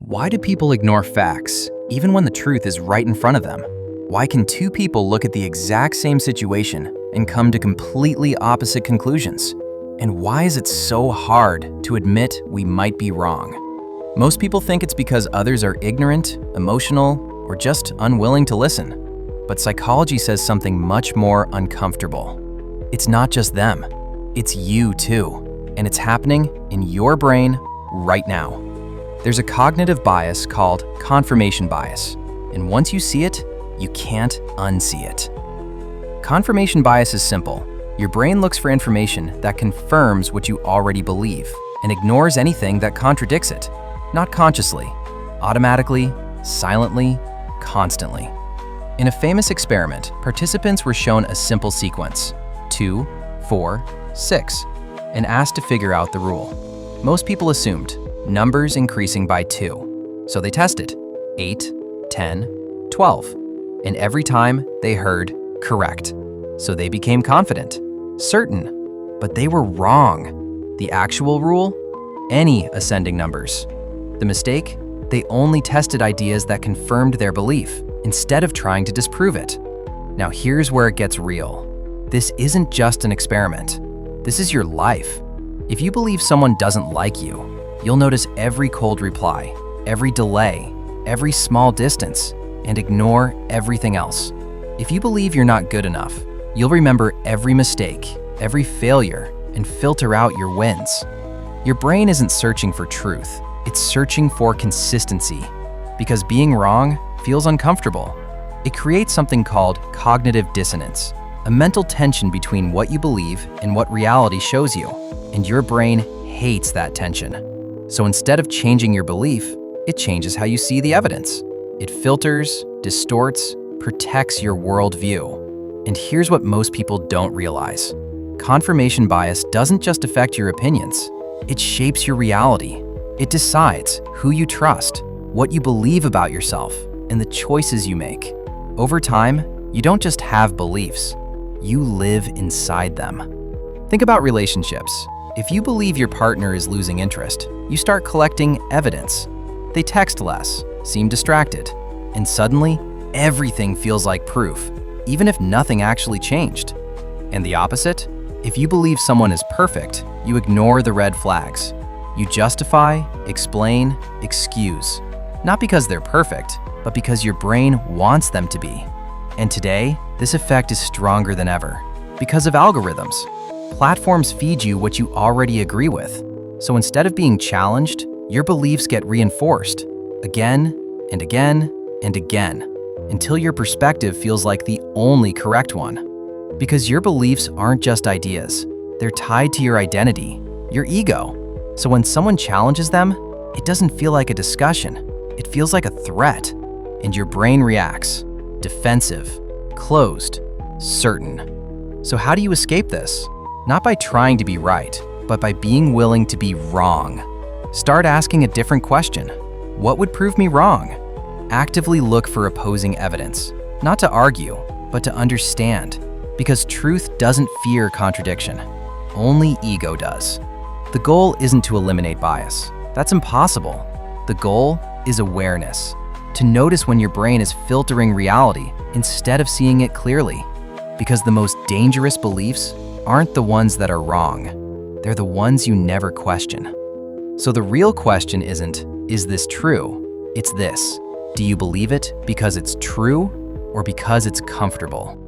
Why do people ignore facts, even when the truth is right in front of them? Why can two people look at the exact same situation and come to completely opposite conclusions? And why is it so hard to admit we might be wrong? Most people think it's because others are ignorant, emotional, or just unwilling to listen. But psychology says something much more uncomfortable. It's not just them, it's you too. And it's happening in your brain right now. There's a cognitive bias called confirmation bias, and once you see it, you can't unsee it. Confirmation bias is simple. Your brain looks for information that confirms what you already believe and ignores anything that contradicts it, not consciously, automatically, silently, constantly. In a famous experiment, participants were shown a simple sequence, 2, 4, 6, and asked to figure out the rule. Most people assumed numbers increasing by 2. So they tested 8, 10, 12, and every time they heard correct. So they became confident, certain, but they were wrong. The actual rule? Any ascending numbers. The mistake? They only tested ideas that confirmed their belief instead of trying to disprove it. Now here's where it gets real. This isn't just an experiment. This is your life. If you believe someone doesn't like you, you'll notice every cold reply, every delay, every small distance, and ignore everything else. If you believe you're not good enough, you'll remember every mistake, every failure, and filter out your wins. Your brain isn't searching for truth, it's searching for consistency. Because being wrong feels uncomfortable. It creates something called cognitive dissonance, a mental tension between what you believe and what reality shows you. And your brain hates that tension. So instead of changing your belief, it changes how you see the evidence. It filters, distorts, protects your worldview. And here's what most people don't realize. Confirmation bias doesn't just affect your opinions. It shapes your reality. It decides who you trust, what you believe about yourself, and the choices you make. Over time, you don't just have beliefs, you live inside them. Think about relationships. If you believe your partner is losing interest, you start collecting evidence. They text less, seem distracted, and suddenly, everything feels like proof, even if nothing actually changed. And the opposite? If you believe someone is perfect, you ignore the red flags. You justify, explain, excuse. Not because they're perfect, but because your brain wants them to be. And today, this effect is stronger than ever because of algorithms. Platforms feed you what you already agree with. So instead of being challenged, your beliefs get reinforced again and again and again until your perspective feels like the only correct one. Because your beliefs aren't just ideas, they're tied to your identity, your ego. So when someone challenges them, it doesn't feel like a discussion, it feels like a threat. And your brain reacts, defensive, closed, certain. So how do you escape this? Not by trying to be right, but by being willing to be wrong. Start asking a different question. What would prove me wrong? Actively look for opposing evidence, not to argue, but to understand. Because truth doesn't fear contradiction. Only ego does. The goal isn't to eliminate bias. That's impossible. The goal is awareness. To notice when your brain is filtering reality instead of seeing it clearly. Because the most dangerous beliefs aren't the ones that are wrong. They're the ones you never question. So the real question isn't, is this true? It's this, do you believe it because it's true or because it's comfortable?